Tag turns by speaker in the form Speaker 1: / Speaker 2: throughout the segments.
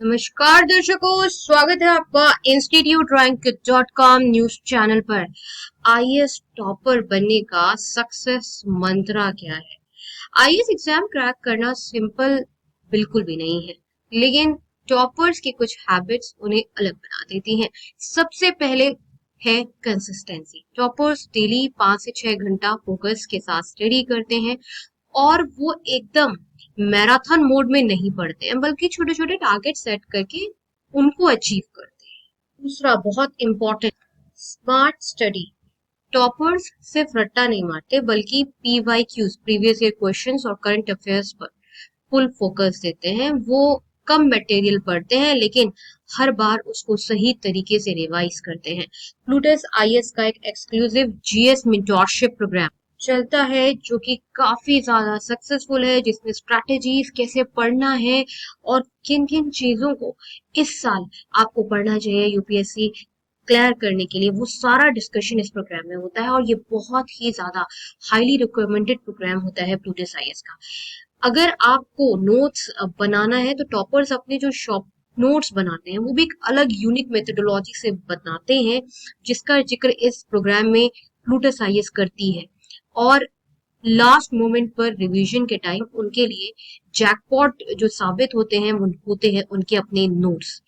Speaker 1: नमस्कार दर्शकों, स्वागत है आपका instituterrank.com न्यूज चैनल पर। आईएएस टॉपर बनने का सक्सेस मंत्रा क्या है? आईएएस एग्जाम क्रैक करना सिंपल बिल्कुल भी नहीं है, लेकिन टॉपर्स की कुछ हैबिट्स उन्हें अलग बना देती हैं। सबसे पहले है कंसिस्टेंसी। टॉपर्स डेली 5 से 6 घंटा फोकस के साथ स्टडी करते हैं और वो एकदम मैराथन मोड में नहीं पढ़ते हैं, बल्कि छोटे छोटे टारगेट सेट करके उनको अचीव करते हैं। दूसरा बहुत इंपॉर्टेंट, स्मार्ट स्टडी। टॉपर्स सिर्फ रट्टा नहीं मारते, बल्कि पीवाईक्यूज, प्रीवियस ईयर क्वेश्चंस और करंट अफेयर्स पर फुल फोकस देते हैं। वो कम मटेरियल पढ़ते हैं, लेकिन हर बार उसको सही तरीके से रिवाइज करते हैं। प्लूटस आईएएस का एक एक्सक्लूसिव जीएस मेंटोरशिप प्रोग्राम चलता है, जो कि काफी ज्यादा सक्सेसफुल है, जिसमें स्ट्रैटेजीज कैसे पढ़ना है और किन किन चीजों को इस साल आपको पढ़ना चाहिए यूपीएससी क्लियर करने के लिए, वो सारा डिस्कशन इस प्रोग्राम में होता है। और ये बहुत ही ज्यादा हाईली रिकमेंडेड प्रोग्राम होता है प्लूटस आईएएस का। अगर आपको नोट्स बनाना है तो टॉपर्स अपने जो शॉप नोट्स बनाते हैं वो भी एक अलग यूनिक मेथोडोलॉजी से बनाते हैं, जिसका जिक्र इस प्रोग्राम में प्लूटस आईएएस करती है। और लास्ट मोमेंट पर रिवीजन के टाइम उनके लिए जैकपॉट जो साबित होते हैं वो होते हैं उनके अपने नोट्स।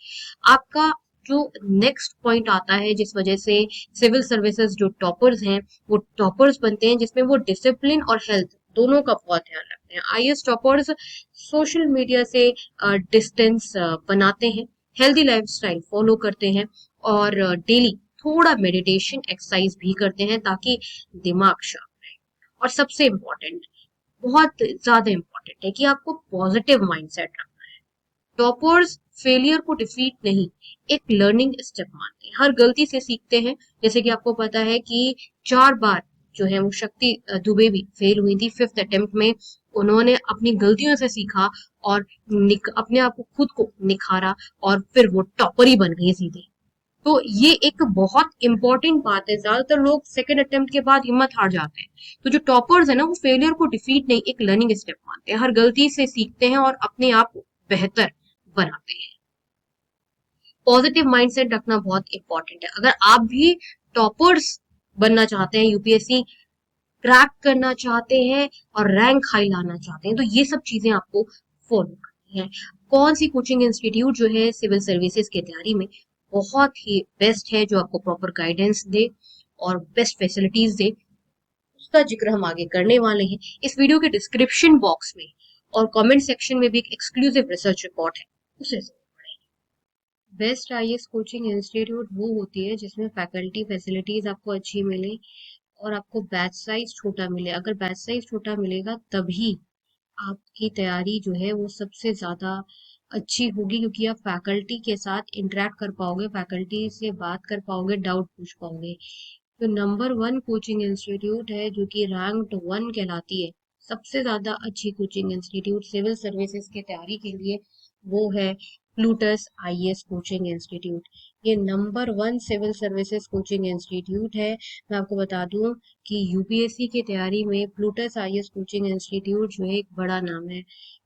Speaker 1: आपका जो नेक्स्ट पॉइंट आता है जिस वजह से सिविल सर्विसेज जो टॉपर्स हैं वो टॉपर्स बनते हैं, जिसमें वो डिसिप्लिन और हेल्थ दोनों का बहुत ध्यान रखते हैं। आईएएस टॉपर्स सोशल मीडिया से डिस्टेंस बनाते हैं, हेल्दी लाइफस्टाइल फॉलो करते हैं और डेली थोड़ा मेडिटेशन एक्सरसाइज भी करते हैं, ताकि दिमाग शांत। और सबसे इम्पोर्टेंट, बहुत ज्यादा इम्पोर्टेंट है कि आपको पॉजिटिव माइंडसेट रखना है। टॉपर्स फेलियर को डिफीट नहीं, एक लर्निंग स्टेप मानते हैं। हर गलती से सीखते हैं। जैसे कि आपको पता है कि 4 बार जो है वो शक्ति दुबे भी फेल हुई थी, 5th अटेम्प्ट में उन्होंने अपनी गलतियों से सीखा और अपने आप को खुद को निखारा और फिर वो टॉपर ही बन गई सीधे। तो ये एक बहुत इंपॉर्टेंट बात है। ज्यादातर लोग सेकंड अटेम्प्ट के बाद हिम्मत हार जाते हैं। तो जो टॉपर्स है ना, वो फेलियर को डिफीट नहीं, एक लर्निंग स्टेप मानते हैं। हर गलती से सीखते हैं और अपने आप को बेहतर बनाते हैं। पॉजिटिव माइंडसेट रखना बहुत इंपॉर्टेंट है। अगर आप भी टॉपर्स बनना चाहते हैं, यूपीएससी क्रैक करना चाहते हैं और रैंक हाई लाना चाहते हैं, तो ये सब चीजें आपको फॉलो करनी है। कौन सी कोचिंग इंस्टीट्यूट जो है सिविल सर्विसेज की तैयारी में बहुत ही बेस्ट है, जो आपको प्रॉपर गाइडेंस दे और बेस्ट फैसिलिटीज दे, उसका जिक्र हम आगे करने वाले हैं। इस वीडियो के डिस्क्रिप्शन बॉक्स में और कमेंट सेक्शन में भी एक एक्सक्लूसिव रिसर्च रिपोर्ट है, उसे जरूर पढ़ें। बेस्ट आईएएस कोचिंग इंस्टीट्यूट वो होती है जिसमें फैकल्टी फैसिलिटीज आपको अच्छी मिले और आपको बैच साइज छोटा मिले। अगर बैच साइज छोटा मिलेगा तभी आपकी तैयारी जो है वो सबसे ज्यादा अच्छी होगी, क्योंकि आप फैकल्टी के साथ इंटरेक्ट कर पाओगे, फैकल्टी से बात कर पाओगे, डाउट पूछ पाओगे। तो नंबर 1 कोचिंग इंस्टीट्यूट है जो कि रैंक्ड 1 कहलाती है, सबसे ज्यादा अच्छी कोचिंग इंस्टीट्यूट सिविल सर्विसेज की तैयारी के लिए, वो है प्लूटस आईएएस कोचिंग इंस्टीट्यूट। ये number 1 civil services coaching institute है। मैं आपको बता दूं कि यूपीएससी की तैयारी में प्लूटस आईएएस कोचिंग इंस्टीट्यूट जो है एक बड़ा नाम है।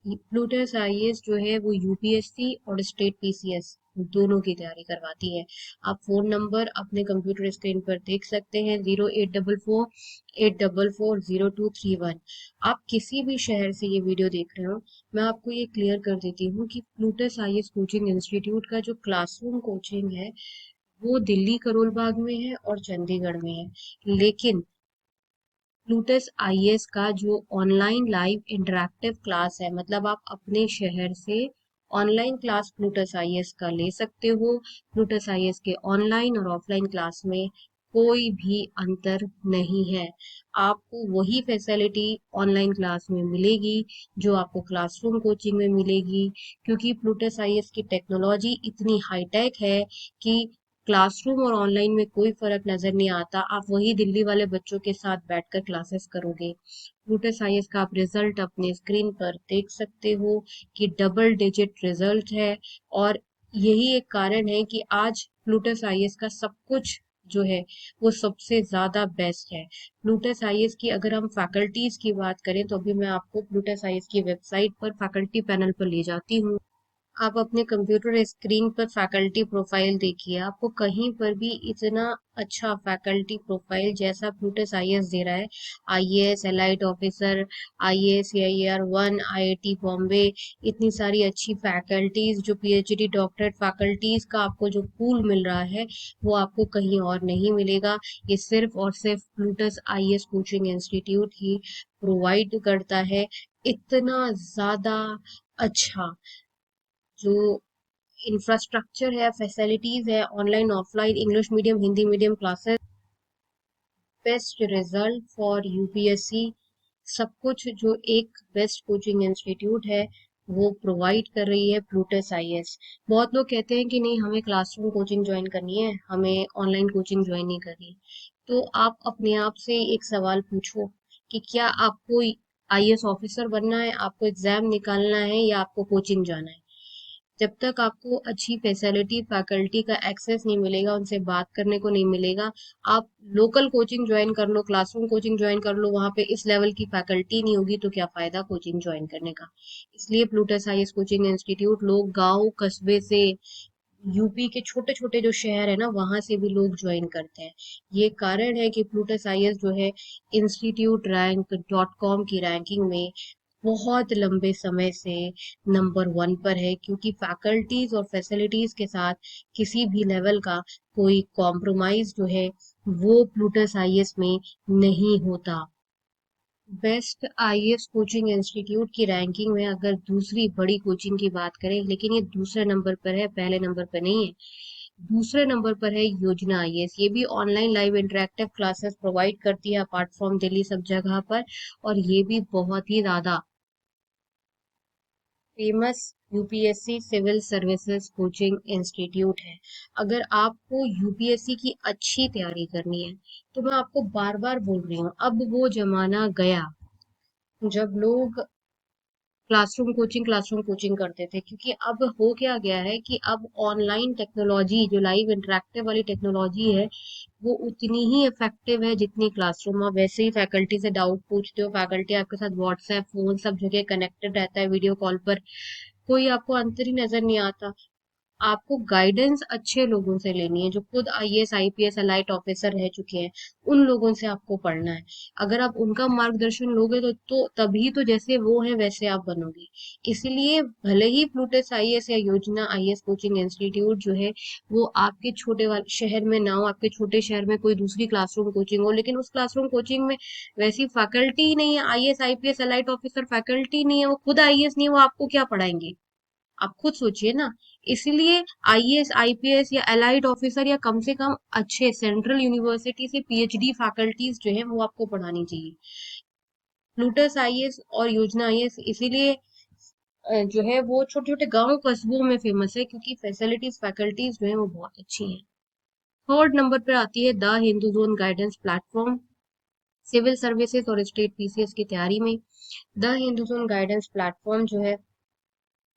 Speaker 1: प्लूटस आईएएस जो है वो यूपीएससी और स्टेट पीसीएस दोनों की तैयारी करवाती है। आप फोन नंबर अपने कंप्यूटर स्क्रीन पर देख सकते हैं, 0844-844-0231। आप किसी भी शहर से ये वीडियो देख रहे हो, मैं आपको ये क्लियर कर देती हूँ कि प्लूटस आईएएस कोचिंग इंस्टीट्यूट का जो क्लासरूम कोचिंग है वो दिल्ली करोल बाग में है और चंडीगढ़ में है, लेकिन प्लूटस आईएएस का जो ऑनलाइन लाइव इंटरेक्टिव क्लास है, मतलब आप अपने शहर से ऑनलाइन क्लास प्लूटस आईएएस का ले सकते हो। प्लूटस आईएएस के ऑनलाइन और ऑफलाइन क्लास में कोई भी अंतर नहीं है। आपको वही फैसिलिटी ऑनलाइन क्लास में मिलेगी जो आपको क्लासरूम कोचिंग में मिलेगी, क्योंकि प्लूटस आईएएस की टेक्नोलॉजी इतनी हाईटेक है कि क्लासरूम और ऑनलाइन में कोई फर्क नजर नहीं आता। आप वही दिल्ली वाले बच्चों के साथ बैठकर क्लासेस करोगे। प्लूटस आईएएस का आप रिजल्ट अपने स्क्रीन पर देख सकते हो कि डबल डिजिट रिजल्ट है, और यही एक कारण है कि आज प्लूटस आईएएस का सब कुछ जो है वो सबसे ज्यादा बेस्ट है। प्लूटस आईएएस की अगर हम फैकल्टीज की बात करें तो अभी मैं आपको प्लूटस आईएएस की वेबसाइट पर फैकल्टी पैनल पर ले जाती हूँ। आप अपने कंप्यूटर स्क्रीन पर फैकल्टी प्रोफाइल देखिए, आपको कहीं पर भी इतना अच्छा फैकल्टी प्रोफाइल जैसा प्लूटस आईएएस दे रहा है, IAS elite officer, IAS AIR 1, IIT Bombay, इतनी सारी अच्छी फैकल्टीज, जो पीएचडी डॉक्टरेट फैकल्टीज का आपको जो पूल मिल रहा है वो आपको कहीं और नहीं मिलेगा। ये सिर्फ और सिर्फ प्लूटस आईएएस कोचिंग इंस्टीट्यूट ही प्रोवाइड करता है। इतना ज्यादा अच्छा जो इंफ्रास्ट्रक्चर है, फैसिलिटीज है, online offline English medium Hindi medium classes, best result for UPSC, सब कुछ जो एक बेस्ट कोचिंग इंस्टीट्यूट है वो प्रोवाइड कर रही है प्लूटस आईएएस। बहुत लोग कहते हैं कि नहीं, हमें क्लासरूम कोचिंग ज्वाइन करनी है, हमें ऑनलाइन कोचिंग ज्वाइन नहीं करनी। तो आप अपने आप से एक सवाल पूछो कि क्या आपको आईएएस ऑफिसर बनना है, आपको एग्जाम निकालना है, या आपको कोचिंग जाना है। जब तक आपको अच्छी फैसिलिटी फैकल्टी का एक्सेस नहीं मिलेगा, उनसे बात करने को नहीं मिलेगा, आप लोकल कोचिंग ज्वाइन कर लो, क्लासरूम कोचिंग ज्वाइन कर लो, वहां पे इस लेवल की फैकल्टी नहीं होगी तो क्या फायदा कोचिंग ज्वाइन करने का। इसलिए प्लूटस आईएएस कोचिंग इंस्टीट्यूट लोग गांव कस्बे से, यूपी के छोटे छोटे जो शहर है ना, वहां से भी लोग ज्वाइन करते हैं। ये कारण है कि प्लूटस आईएएस जो है इंस्टीट्यूट रैंक .com की रैंकिंग में बहुत लंबे समय से नंबर 1 पर है, क्योंकि फैकल्टीज और फैसिलिटीज के साथ किसी भी लेवल का कोई कॉम्प्रोमाइज जो है वो प्लूटस आईएएस में नहीं होता। बेस्ट आईएएस कोचिंग इंस्टीट्यूट की रैंकिंग में अगर दूसरी बड़ी कोचिंग की बात करें, लेकिन ये दूसरे नंबर पर है, पहले नंबर पर नहीं है। दूसरे नंबर पर है योजना आईएएस। ये भी online live interactive classes provide करती है अपार्ट फ्रॉम दिल्ली सब जगह पर, और ये भी बहुत ही ज्यादा famous UPSC civil services coaching institute है। अगर आपको यूपीएससी की अच्छी तैयारी करनी है तो मैं आपको बार बार बोल रही हूँ, अब वो जमाना गया जब लोग क्लासरूम कोचिंग करते थे, क्योंकि अब हो क्या गया है कि अब ऑनलाइन टेक्नोलॉजी, जो लाइव इंटरेक्टिव वाली टेक्नोलॉजी है, वो उतनी ही इफेक्टिव है जितनी क्लासरूम। आप वैसे ही फैकल्टी से डाउट पूछते हो, फैकल्टी आपके साथ व्हाट्सएप फोन सब जगह कनेक्टेड रहता है, वीडियो कॉल पर, कोई आपको अंतर ही नजर नहीं आता। आपको गाइडेंस अच्छे लोगों से लेनी है, जो खुद आईएएस आईपीएस अलाइट ऑफिसर रह चुके हैं, उन लोगों से आपको पढ़ना है। अगर आप उनका मार्गदर्शन लोगे तो तभी तो जैसे वो है वैसे आप बनोगे। इसलिए भले ही प्लूटस आईएएस या योजना आईएएस कोचिंग इंस्टीट्यूट जो है वो आपके छोटे वाले शहर में ना हो, आपके छोटे शहर में कोई दूसरी क्लासरूम कोचिंग हो, लेकिन उस क्लासरूम कोचिंग में वैसी फैकल्टी ही नहीं है, IAS IPS elite officer faculty नहीं है, वो खुद आईएएस नहीं है, वो आपको क्या पढ़ाएंगे। आप खुद सोचिए ना। इसलिए आईएएस आईपीएस या एलाइड ऑफिसर, या कम से कम अच्छे सेंट्रल यूनिवर्सिटी से पीएचडी फैकल्टीज जो है वो आपको पढ़ानी चाहिए। प्लूटस आईएएस और योजना आईएएस इसीलिए जो है वो छोटे छोटे गांव कस्बों में फेमस है, क्योंकि फैसिलिटीज फैकल्टीज जो है वो बहुत अच्छी हैं। थर्ड नंबर पर आती है the Hindu zone guidance platform, civil services और स्टेट पीसीएस की तैयारी में। The Hindu zone guidance platform जो है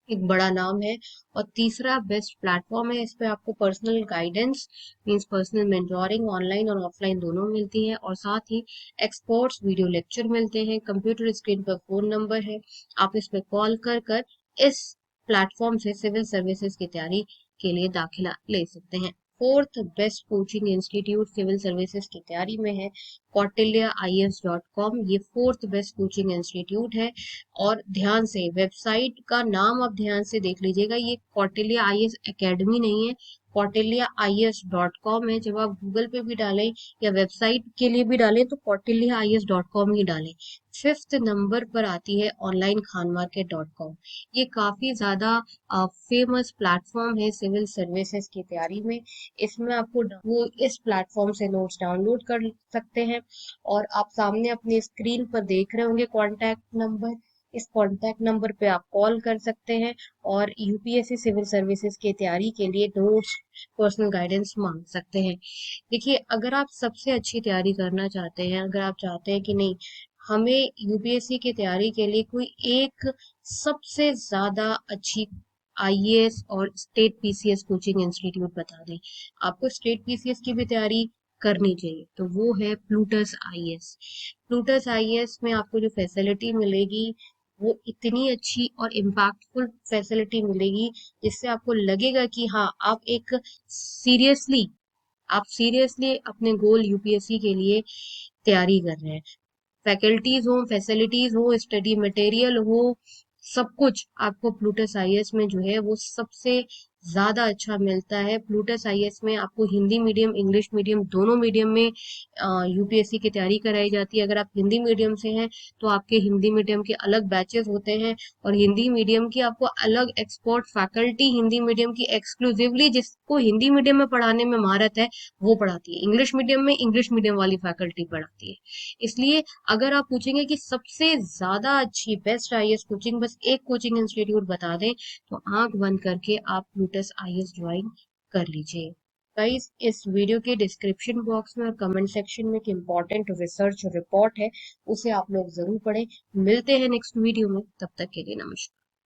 Speaker 1: एक बड़ा नाम है, और तीसरा बेस्ट प्लेटफॉर्म है। इस पे आपको personal guidance means personal mentoring online और ऑफलाइन दोनों मिलती है, और साथ ही एक्सपर्ट्स वीडियो लेक्चर मिलते हैं। कंप्यूटर स्क्रीन पर फोन नंबर है, आप इस पे कॉल कर कर इस प्लेटफॉर्म से सिविल सर्विसेज की तैयारी के लिए दाखिला ले सकते हैं। Fourth best coaching institute civil services की तैयारी में है kautilyaIAS.com। ये फोर्थ बेस्ट कोचिंग इंस्टीट्यूट है। और ध्यान से वेबसाइट का नाम आप ध्यान से देख लीजिएगा, ये कौटिल्य आईएएस एकेडमी नहीं है, kautilyaIAS.com है। जब आप गूगल पे भी डालें या वेबसाइट के लिए भी डालें तो kautilyaIAS.com ही डालें। फिफ्थ नंबर पर आती है ऑनलाइन खानमार्केट.com। ये काफी ज्यादा फेमस प्लेटफॉर्म है सिविल सर्विसेज की तैयारी में। इसमें आपको वो इस प्लेटफॉर्म से नोट्स डाउनलोड कर सकते हैं, और आप सामने अपनी स्क्रीन पर देख रहे होंगे कॉन्टैक्ट नंबर, इस कॉन्टैक्ट नंबर पे आप कॉल कर सकते हैं और यूपीएससी सिविल सर्विसेज की तैयारी के लिए नोट्स, पर्सनल गाइडेंस मांग सकते हैं। देखिए, अगर आप सबसे अच्छी तैयारी करना चाहते हैं, अगर आप चाहते हैं कि नहीं, हमें यूपीएससी की तैयारी के लिए कोई एक सबसे ज्यादा अच्छी आईएएस और स्टेट पीसीएस कोचिंग इंस्टीट्यूट बता दें, आपको स्टेट पीसीएस की भी तैयारी करनी चाहिए, तो वो है प्लूटस आईएएस। प्लूटस आईएएस में आपको जो फैसिलिटी मिलेगी वो इतनी अच्छी और इम्पैक्टफुल फैसिलिटी मिलेगी जिससे आपको लगेगा कि हाँ सीरियसली आप सीरियसली अपने गोल यूपीएससी के लिए तैयारी कर रहे हैं। फैकल्टीज हो, फैसिलिटीज हो, स्टडी मटेरियल हो, सब कुछ आपको प्लूटस आईएएस में जो है वो सबसे ज्यादा अच्छा मिलता है। प्लूटस आईएएस में आपको हिंदी मीडियम, इंग्लिश मीडियम दोनों मीडियम में यूपीएससी की तैयारी कराई जाती है। अगर आप हिंदी मीडियम से हैं तो आपके हिंदी मीडियम के अलग बैचेस होते हैं, और हिंदी मीडियम की आपको अलग एक्सपर्ट फैकल्टी हिंदी मीडियम की एक्सक्लूसिवली जिसको हिंदी मीडियम में पढ़ाने में महारत है वो पढ़ाती है। इंग्लिश मीडियम में इंग्लिश मीडियम वाली फैकल्टी पढ़ाती है। इसलिए अगर आप पूछेंगे कि सबसे ज्यादा अच्छी बेस्ट आईएएस कोचिंग, बस एक कोचिंग इंस्टीट्यूट बता दें, तो आंख बंद करके आप प्लूटस आईएएस ज्वाइन कर लीजिए। गाइस, इस वीडियो के डिस्क्रिप्शन बॉक्स में और कमेंट सेक्शन में एक इम्पोर्टेंट रिसर्च रिपोर्ट है, उसे आप लोग जरूर पढ़ें। मिलते हैं नेक्स्ट वीडियो में, तब तक के लिए नमस्कार।